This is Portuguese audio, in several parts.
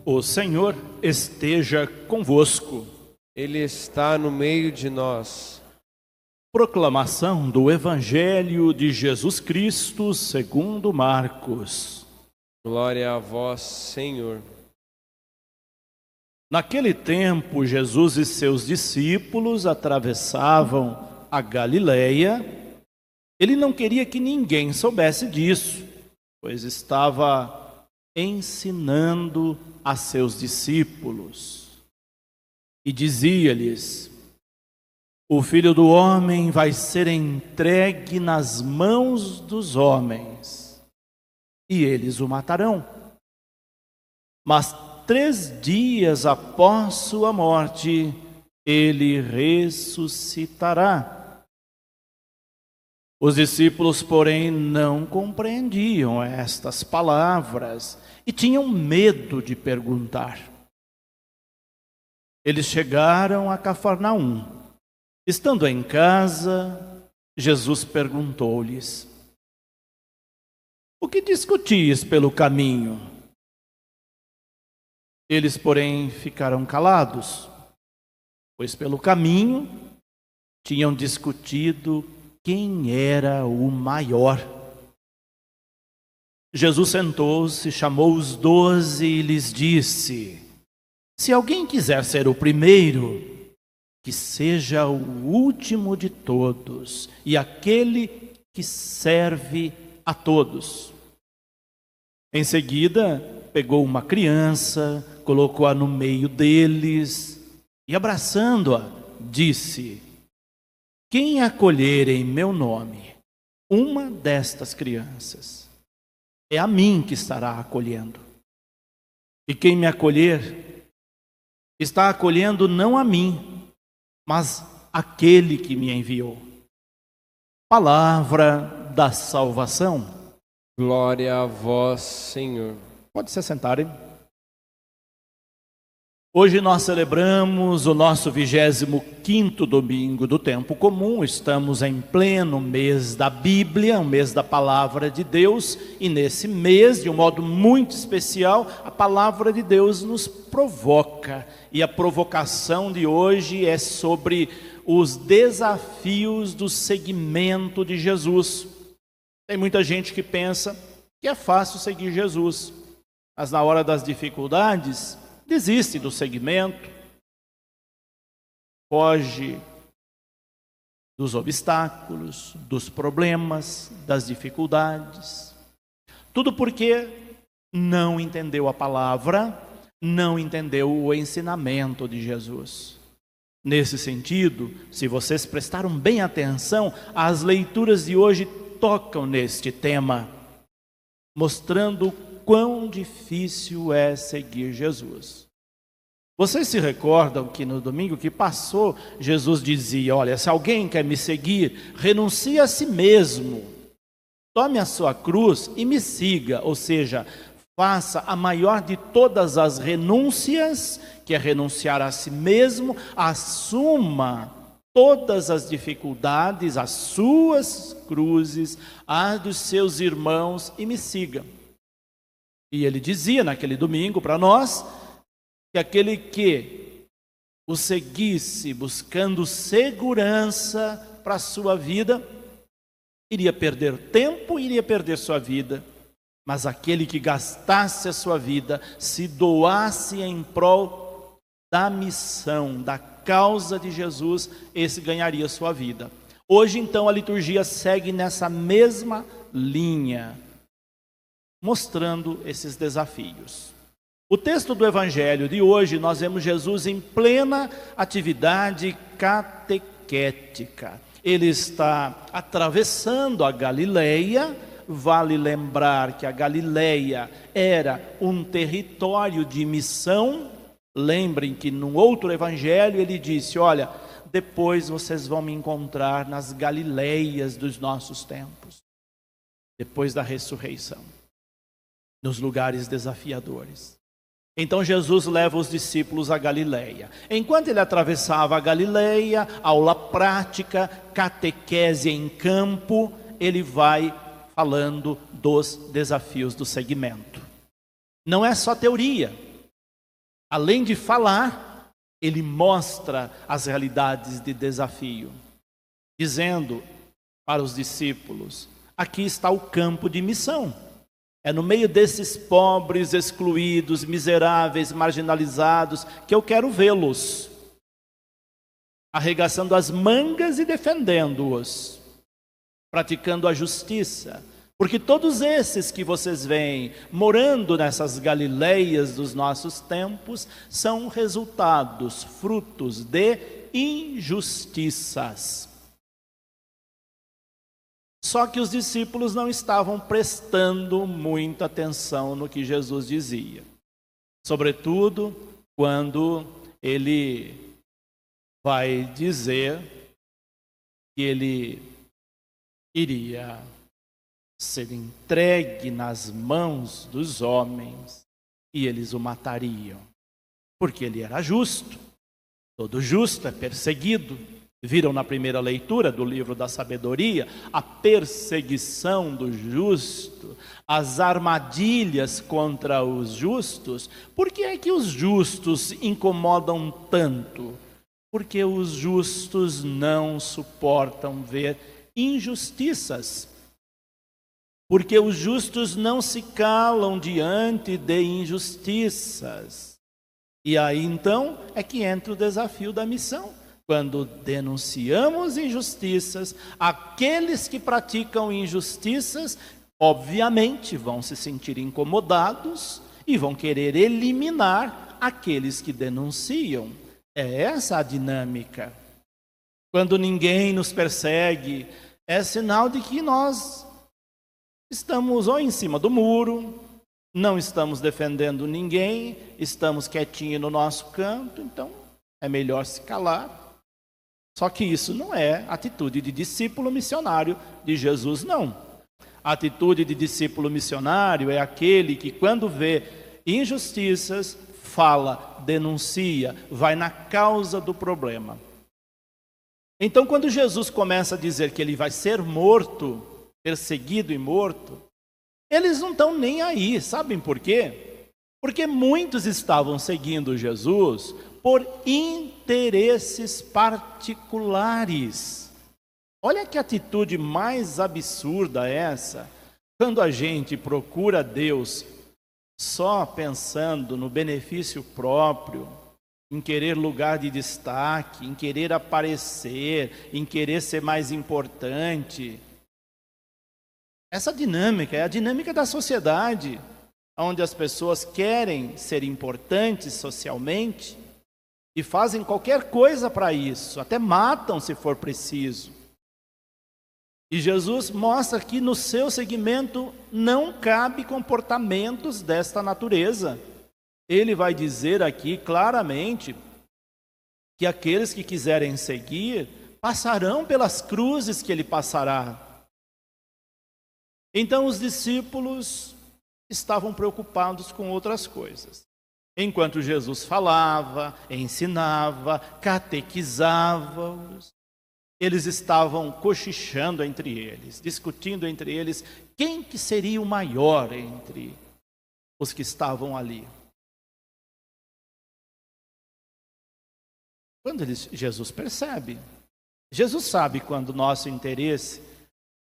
O Senhor esteja convosco. Ele está no meio de nós. Proclamação do Evangelho de Jesus Cristo segundo Marcos. Glória a vós, Senhor. Naquele tempo, Jesus e seus discípulos atravessavam a Galileia. Ele não queria que ninguém soubesse disso, pois estava ensinando a seus discípulos. E dizia-lhes: o Filho do Homem vai ser entregue nas mãos dos homens, e eles o matarão. Mas 3 dias após sua morte, ele ressuscitará. Os discípulos, porém, não compreendiam estas palavras e tinham medo de perguntar. Eles chegaram a Cafarnaum. Estando em casa, Jesus perguntou-lhes: o que discutis pelo caminho? Eles, porém, ficaram calados, pois pelo caminho tinham discutido quem era o maior. Jesus sentou-se, chamou os 12 e lhes disse: se alguém quiser ser o primeiro, que seja o último de todos e aquele que serve a todos. Em seguida, pegou uma criança, colocou-a no meio deles e, abraçando-a, disse: quem acolher em meu nome uma destas crianças, é a mim que estará acolhendo. E quem me acolher, está acolhendo não a mim, mas aquele que me enviou. Palavra da salvação. Glória a vós, Senhor. Pode se sentarem. Hoje nós celebramos o nosso 25º domingo do tempo comum. Estamos em pleno mês da Bíblia, o mês da Palavra de Deus. E nesse mês, de um modo muito especial, a Palavra de Deus nos provoca. E a provocação de hoje é sobre os desafios do seguimento de Jesus. Tem muita gente que pensa que é fácil seguir Jesus, mas na hora das dificuldades desiste do seguimento, foge dos obstáculos, dos problemas, das dificuldades. Tudo porque não entendeu a palavra, não entendeu o ensinamento de Jesus. Nesse sentido, se vocês prestaram bem atenção, as leituras de hoje tocam neste tema, mostrando quão difícil é seguir Jesus. Vocês se recordam que no domingo que passou, Jesus dizia: olha, se alguém quer me seguir, renuncie a si mesmo, tome a sua cruz e me siga. Ou seja, faça a maior de todas as renúncias, que é renunciar a si mesmo, assuma todas as dificuldades, as suas cruzes, as dos seus irmãos e me siga. E ele dizia naquele domingo para nós que aquele que o seguisse buscando segurança para a sua vida, iria perder tempo, iria perder sua vida. Mas aquele que gastasse a sua vida, se doasse em prol da missão, da causa de Jesus, esse ganharia sua vida. Hoje, então, a liturgia segue nessa mesma linha, mostrando esses desafios. O texto do Evangelho de hoje, nós vemos Jesus em plena atividade catequética. Ele está atravessando a Galileia. Vale lembrar que a Galileia era um território de missão. Lembrem que num outro evangelho ele disse: olha, depois vocês vão me encontrar nas Galileias dos nossos tempos, depois da ressurreição, nos lugares desafiadores. Então Jesus leva os discípulos à Galileia. Enquanto ele atravessava a Galileia, aula prática, catequese em campo, ele vai falando dos desafios do seguimento. não é só teoria. Além de falar, ele mostra as realidades de desafio, dizendo para os discípulos: aqui está o campo de missão. É no meio desses pobres, excluídos, miseráveis, marginalizados, que eu quero vê-los, arregaçando as mangas e defendendo-os, praticando a justiça. Porque todos esses que vocês veem morando nessas Galileias dos nossos tempos são resultados, frutos de injustiças. Só que os discípulos não estavam prestando muita atenção no que Jesus dizia. Sobretudo quando ele vai dizer que ele iria ser entregue nas mãos dos homens e eles o matariam, porque ele era justo. Todo justo é perseguido. Viram na primeira leitura do livro da sabedoria a perseguição do justo, as armadilhas contra os justos. Por que é que os justos incomodam tanto? Porque os justos não suportam ver injustiças. Porque os justos não se calam diante de injustiças. E aí então é que entra o desafio da missão. Quando denunciamos injustiças, aqueles que praticam injustiças, obviamente vão se sentir incomodados e vão querer eliminar aqueles que denunciam. É essa a dinâmica. Quando ninguém nos persegue, é sinal de que nós estamos ou em cima do muro, não estamos defendendo ninguém, estamos quietinhos no nosso canto, então é melhor se calar. Só que isso não é atitude de discípulo missionário de Jesus, não. A atitude de discípulo missionário é aquele que, quando vê injustiças, fala, denuncia, vai na causa do problema. Então, quando Jesus começa a dizer que ele vai ser morto, perseguido e morto, eles não estão nem aí. Sabem por quê? Porque muitos estavam seguindo Jesus por interesses particulares. Olha que atitude mais absurda essa, quando a gente procura Deus só pensando no benefício próprio, em querer lugar de destaque, em querer aparecer, em querer ser mais importante. Essa dinâmica é a dinâmica da sociedade, onde as pessoas querem ser importantes socialmente e fazem qualquer coisa para isso, até matam se for preciso. E Jesus mostra que no seu segmento não cabe comportamentos desta natureza. Ele vai dizer aqui claramente que aqueles que quiserem seguir passarão pelas cruzes que ele passará. Então os discípulos estavam preocupados com outras coisas. Enquanto Jesus falava, ensinava, catequizava-os, eles estavam cochichando entre eles, discutindo entre eles quem que seria o maior entre os que estavam ali. Quando Jesus percebe, Jesus sabe quando o nosso interesse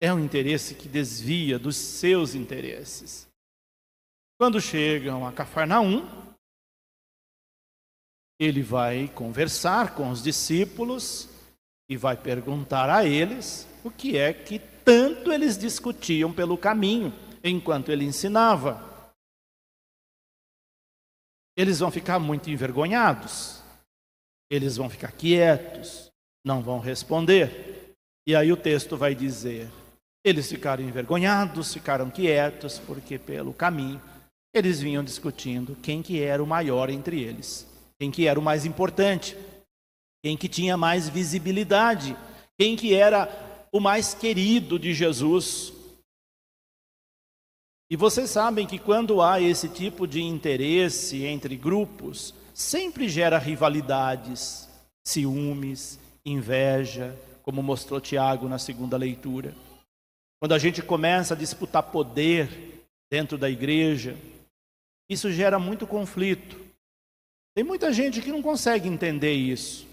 é um interesse que desvia dos seus interesses. Quando chegam a Cafarnaum, ele vai conversar com os discípulos e vai perguntar a eles o que é que tanto eles discutiam pelo caminho, enquanto ele ensinava. Eles vão ficar muito envergonhados, eles vão ficar quietos, não vão responder. E aí o texto vai dizer, eles ficaram envergonhados, ficaram quietos, porque pelo caminho eles vinham discutindo quem que era o maior entre eles. Quem que era o mais importante, quem que tinha mais visibilidade, quem que era o mais querido de Jesus. E vocês sabem que quando há esse tipo de interesse entre grupos, sempre gera rivalidades, ciúmes, inveja, como mostrou Tiago na segunda leitura. Quando a gente começa a disputar poder dentro da igreja, Isso gera muito conflito. Tem muita gente que não consegue entender isso.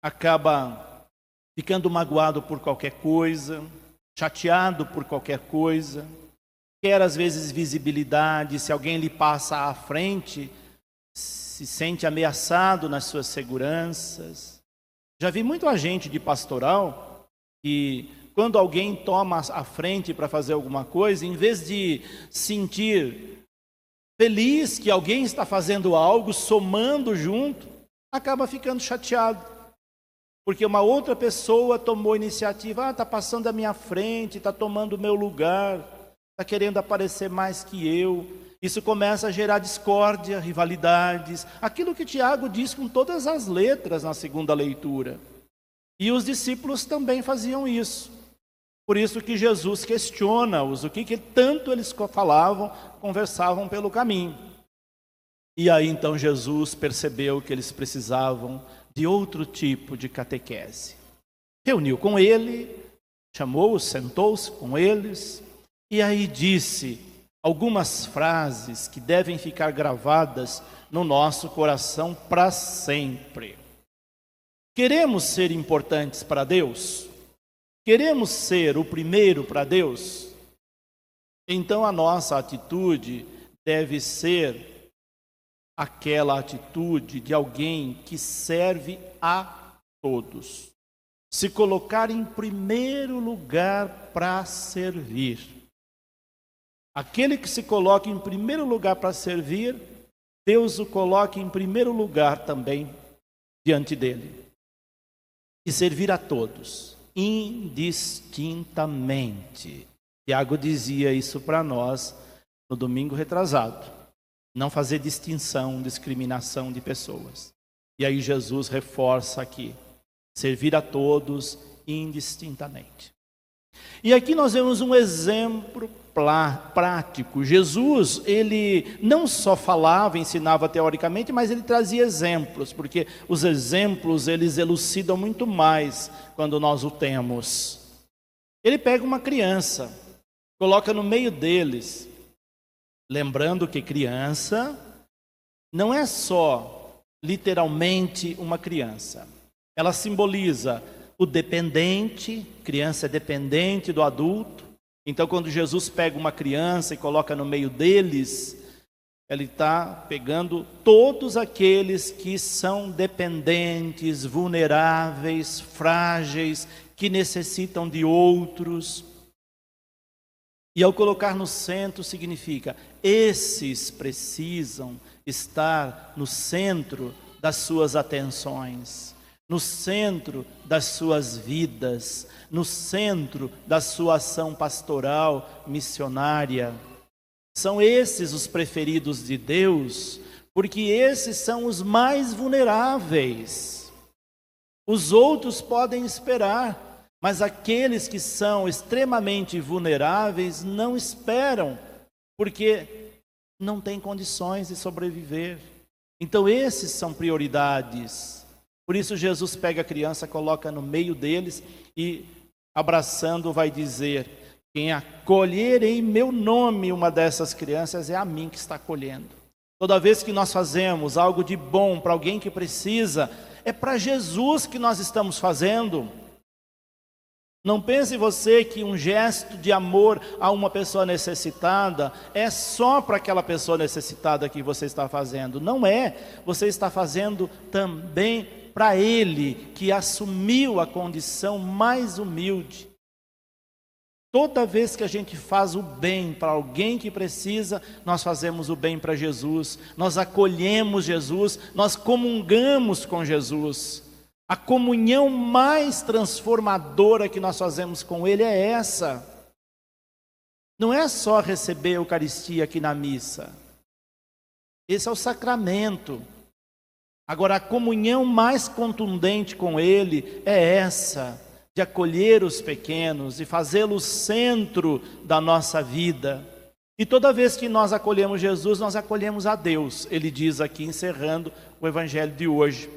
Acaba ficando magoado por qualquer coisa, chateado por qualquer coisa, quer às vezes visibilidade, se alguém lhe passa à frente, se sente ameaçado nas suas seguranças. Já vi muito agente de pastoral que, quando alguém toma a frente para fazer alguma coisa, em vez de sentir feliz que alguém está fazendo algo, somando junto, acaba ficando chateado. Porque uma outra pessoa tomou iniciativa, está passando à minha frente, está tomando o meu lugar, está querendo aparecer mais que eu. Isso começa a gerar discórdia, rivalidades, aquilo que Tiago diz com todas as letras na segunda leitura. E os discípulos também faziam isso. Por isso que Jesus questiona-os, o que tanto eles falavam, conversavam pelo caminho. E aí então Jesus percebeu que eles precisavam de outro tipo de catequese. Reuniu com ele, chamou-os, sentou-se com eles, e aí disse algumas frases que devem ficar gravadas no nosso coração para sempre. Queremos ser importantes para Deus? Queremos ser o primeiro para Deus? Então a nossa atitude deve ser aquela atitude de alguém que serve a todos. Se colocar em primeiro lugar para servir. Aquele que se coloca em primeiro lugar para servir, Deus o coloca em primeiro lugar também diante dele. E servir a todos, indistintamente. Tiago dizia isso para nós no domingo retrasado. Não fazer distinção, discriminação de pessoas. E aí Jesus reforça aqui, servir a todos indistintamente. E aqui nós vemos um exemplo prático. Jesus, ele não só falava, ensinava teoricamente, mas ele trazia exemplos, porque os exemplos, eles elucidam muito mais quando nós o temos. Ele pega uma criança, coloca no meio deles, lembrando que criança não é só literalmente uma criança. Ela simboliza o dependente, criança é dependente do adulto. Então, quando Jesus pega uma criança e coloca no meio deles, ele está pegando todos aqueles que são dependentes, vulneráveis, frágeis, que necessitam de outros. E ao colocar no centro significa, esses precisam estar no centro das suas atenções, no centro das suas vidas, no centro da sua ação pastoral, missionária. São esses os preferidos de Deus, porque esses são os mais vulneráveis. Os outros podem esperar, mas aqueles que são extremamente vulneráveis não esperam, porque não têm condições de sobreviver. Então esses são prioridades. Por isso Jesus pega a criança, coloca no meio deles e, abraçando, vai dizer, quem acolher em meu nome uma dessas crianças, é a mim que está acolhendo. Toda vez que nós fazemos algo de bom para alguém que precisa, é para Jesus que nós estamos fazendo. Não pense você que um gesto de amor a uma pessoa necessitada é só para aquela pessoa necessitada que você está fazendo. Não é. Você está fazendo também para ele que assumiu a condição mais humilde. Toda vez que a gente faz o bem para alguém que precisa, nós fazemos o bem para Jesus. Nós acolhemos Jesus, nós comungamos com Jesus. A comunhão mais transformadora que nós fazemos com Ele é essa. Não é só receber a Eucaristia aqui na missa. Esse é o sacramento. Agora, a comunhão mais contundente com Ele é essa, de acolher os pequenos e fazê-los centro da nossa vida. E toda vez que nós acolhemos Jesus, nós acolhemos a Deus. Ele diz aqui, encerrando o Evangelho de hoje.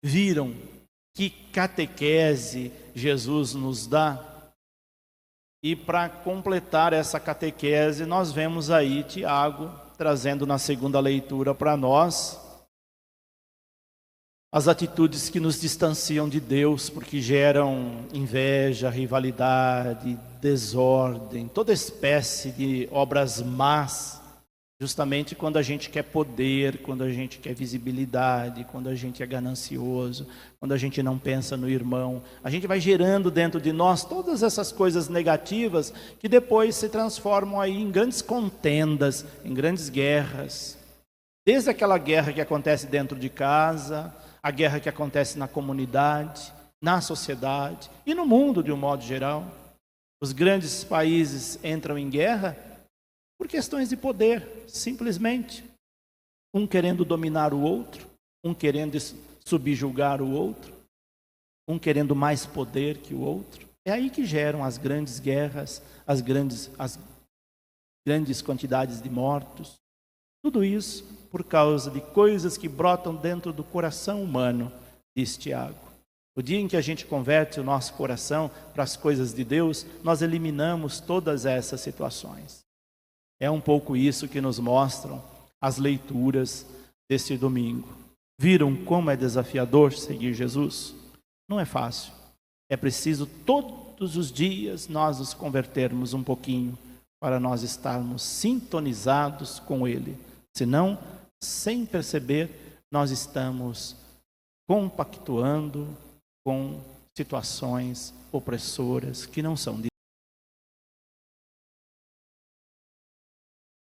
Viram que catequese Jesus nos dá? E para completar essa catequese, nós vemos aí Tiago trazendo na segunda leitura para nós as atitudes que nos distanciam de Deus, porque geram inveja, rivalidade, desordem, toda espécie de obras más, justamente quando a gente quer poder, quando a gente quer visibilidade, quando a gente é ganancioso, quando a gente não pensa no irmão. A gente vai gerando dentro de nós todas essas coisas negativas que depois se transformam aí em grandes contendas, em grandes guerras. Desde aquela guerra que acontece dentro de casa, a guerra que acontece na comunidade, na sociedade e no mundo de um modo geral. Os grandes países entram em guerra por questões de poder, simplesmente. Um querendo dominar o outro, um querendo subjugar o outro, um querendo mais poder que o outro. É aí que geram as grandes guerras, as grandes quantidades de mortos. Tudo isso por causa de coisas que brotam dentro do coração humano, diz Tiago. O dia em que a gente converte o nosso coração para as coisas de Deus, nós eliminamos todas essas situações. É um pouco isso que nos mostram as leituras deste domingo. Viram como é desafiador seguir Jesus? Não é fácil. É preciso todos os dias nós nos convertermos um pouquinho para nós estarmos sintonizados com Ele. Senão, sem perceber, nós estamos compactuando com situações opressoras que não são de